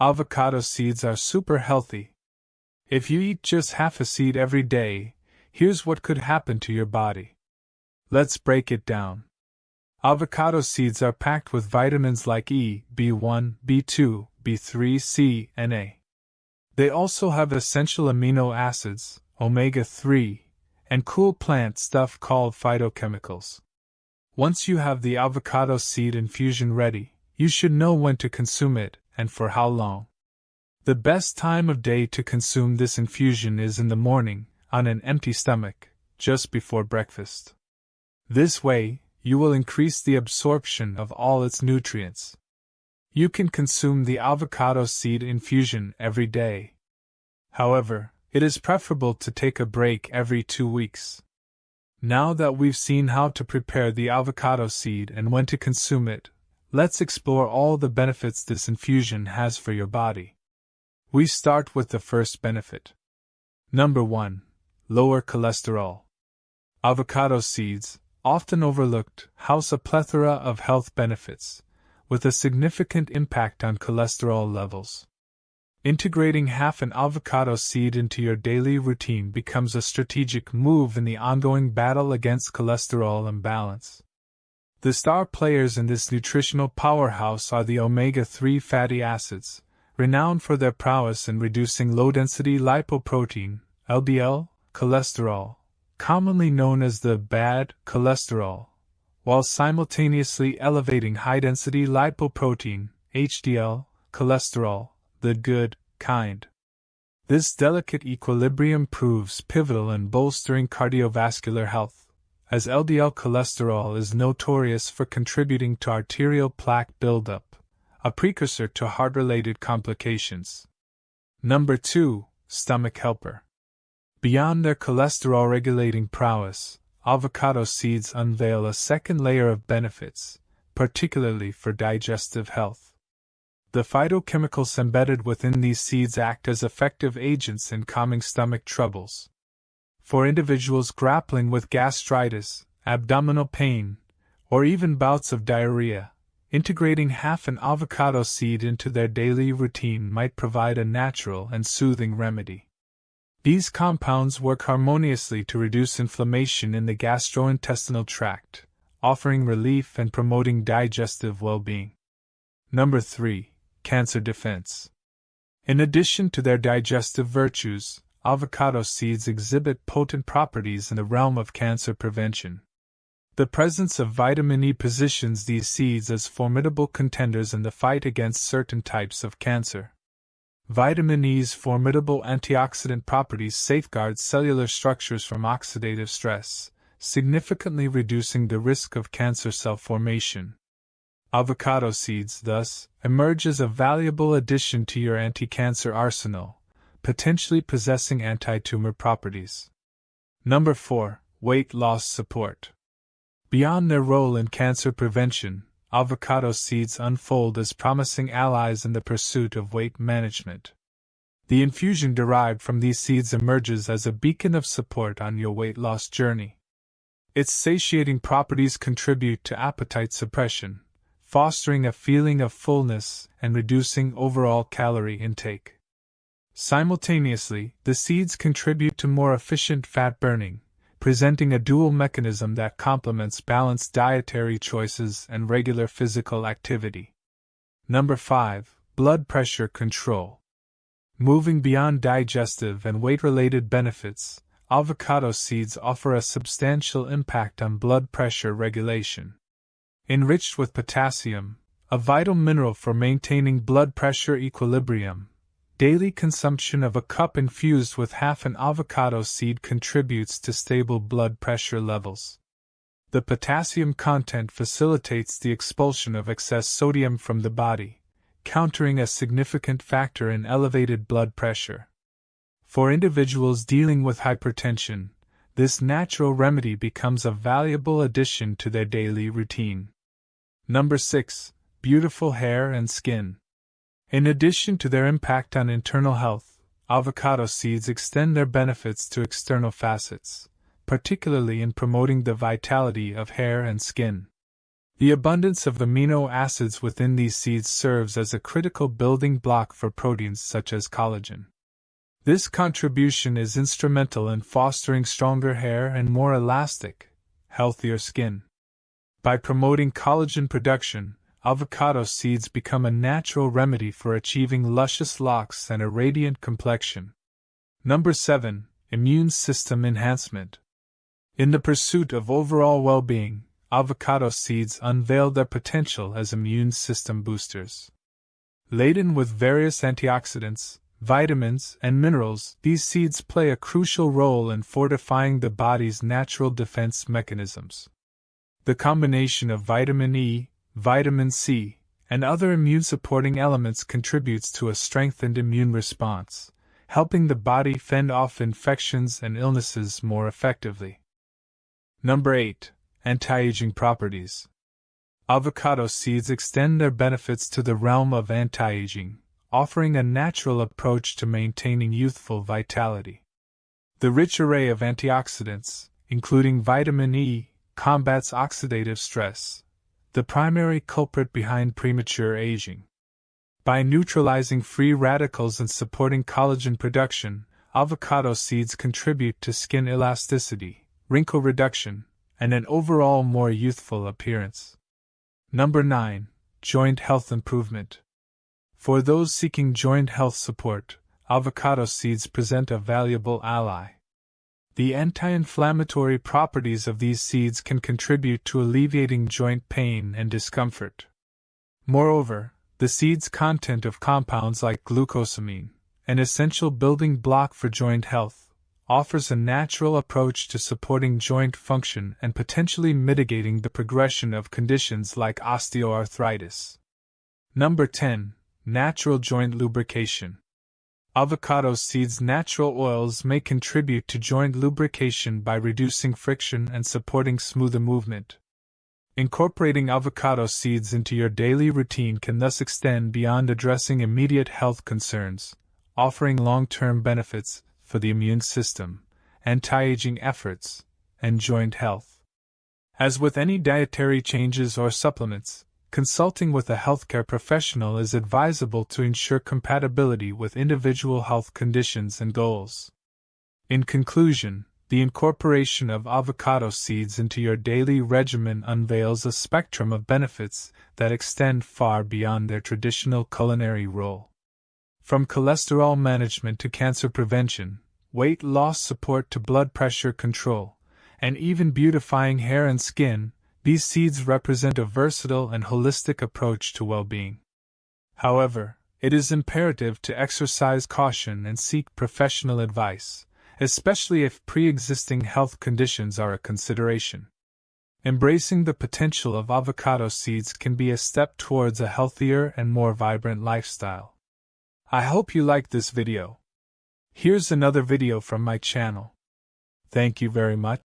Avocado seeds are super healthy. If you eat just half a seed every day, here's what could happen to your body. Let's break it down. Avocado seeds are packed with vitamins like E, B1, B2, B3, C, and A. They also have essential amino acids, omega-3, and cool plant stuff called phytochemicals. Once you have the avocado seed infusion ready, you should know when to consume it and for how long. The best time of day to consume this infusion is in the morning, on an empty stomach, just before breakfast. This way, you will increase the absorption of all its nutrients. You can consume the avocado seed infusion every day. However, it is preferable to take a break every 2 weeks. Now that we've seen how to prepare the avocado seed and when to consume it, let's explore all the benefits this infusion has for your body. We start with the first benefit. Number 1. Lower cholesterol. Avocado seeds, often overlooked, house a plethora of health benefits, with a significant impact on cholesterol levels. Integrating half an avocado seed into your daily routine becomes a strategic move in the ongoing battle against cholesterol imbalance. The star players in this nutritional powerhouse are the omega-3 fatty acids, renowned for their prowess in reducing low-density lipoprotein, LDL, cholesterol, commonly known as the bad cholesterol, while simultaneously elevating high-density lipoprotein, HDL, cholesterol, the good kind. This delicate equilibrium proves pivotal in bolstering cardiovascular health, as LDL cholesterol is notorious for contributing to arterial plaque buildup, a precursor to heart-related complications. Number 2. Stomach helper. Beyond their cholesterol-regulating prowess, avocado seeds unveil a second layer of benefits, particularly for digestive health. The phytochemicals embedded within these seeds act as effective agents in calming stomach troubles. For individuals grappling with gastritis, abdominal pain, or even bouts of diarrhea, integrating half an avocado seed into their daily routine might provide a natural and soothing remedy. These compounds work harmoniously to reduce inflammation in the gastrointestinal tract, offering relief and promoting digestive well-being. Number 3. Cancer defense. In addition to their digestive virtues, avocado seeds exhibit potent properties in the realm of cancer prevention. The presence of vitamin E positions these seeds as formidable contenders in the fight against certain types of cancer. Vitamin E's formidable antioxidant properties safeguard cellular structures from oxidative stress, significantly reducing the risk of cancer cell formation. Avocado seeds, thus, emerge as a valuable addition to your anti-cancer arsenal, potentially possessing anti-tumor properties. Number 4. Weight loss support. Beyond their role in cancer prevention, avocado seeds unfold as promising allies in the pursuit of weight management. The infusion derived from these seeds emerges as a beacon of support on your weight loss journey. Its satiating properties contribute to appetite suppression, fostering a feeling of fullness and reducing overall calorie intake. Simultaneously, the seeds contribute to more efficient fat burning, presenting a dual mechanism that complements balanced dietary choices and regular physical activity. Number 5. Blood pressure control. Moving beyond digestive and weight-related benefits, avocado seeds offer a substantial impact on blood pressure regulation. Enriched with potassium, a vital mineral for maintaining blood pressure equilibrium, daily consumption of a cup infused with half an avocado seed contributes to stable blood pressure levels. The potassium content facilitates the expulsion of excess sodium from the body, countering a significant factor in elevated blood pressure. For individuals dealing with hypertension, this natural remedy becomes a valuable addition to their daily routine. Number 6. Beautiful hair and skin. In addition to their impact on internal health, avocado seeds extend their benefits to external facets, particularly in promoting the vitality of hair and skin. The abundance of amino acids within these seeds serves as a critical building block for proteins such as collagen. This contribution is instrumental in fostering stronger hair and more elastic, healthier skin. By promoting collagen production, avocado seeds become a natural remedy for achieving luscious locks and a radiant complexion. Number 7. Immune system enhancement. In the pursuit of overall well-being, avocado seeds unveil their potential as immune system boosters. Laden with various antioxidants, vitamins, and minerals, these seeds play a crucial role in fortifying the body's natural defense mechanisms. The combination of vitamin E, vitamin C, and other immune-supporting elements contributes to a strengthened immune response, helping the body fend off infections and illnesses more effectively. Number 8. Anti-aging properties. Avocado seeds extend their benefits to the realm of anti-aging, offering a natural approach to maintaining youthful vitality. The rich array of antioxidants, including vitamin E, combats oxidative stress, the primary culprit behind premature aging. By neutralizing free radicals and supporting collagen production, avocado seeds contribute to skin elasticity, wrinkle reduction, and an overall more youthful appearance. Number 9. Joint health improvement. For those seeking joint health support, avocado seeds present a valuable ally. The anti-inflammatory properties of these seeds can contribute to alleviating joint pain and discomfort. Moreover, the seed's content of compounds like glucosamine, an essential building block for joint health, offers a natural approach to supporting joint function and potentially mitigating the progression of conditions like osteoarthritis. Number 10. Natural joint lubrication. Avocado seeds' natural oils may contribute to joint lubrication by reducing friction and supporting smoother movement. Incorporating avocado seeds into your daily routine can thus extend beyond addressing immediate health concerns, offering long-term benefits for the immune system, anti-aging efforts, and joint health. As with any dietary changes or supplements, consulting with a healthcare professional is advisable to ensure compatibility with individual health conditions and goals. In conclusion, the incorporation of avocado seeds into your daily regimen unveils a spectrum of benefits that extend far beyond their traditional culinary role. From cholesterol management to cancer prevention, weight loss support to blood pressure control, and even beautifying hair and skin, these seeds represent a versatile and holistic approach to well-being. However, it is imperative to exercise caution and seek professional advice, especially if pre-existing health conditions are a consideration. Embracing the potential of avocado seeds can be a step towards a healthier and more vibrant lifestyle. I hope you liked this video. Here's another video from my channel. Thank you very much.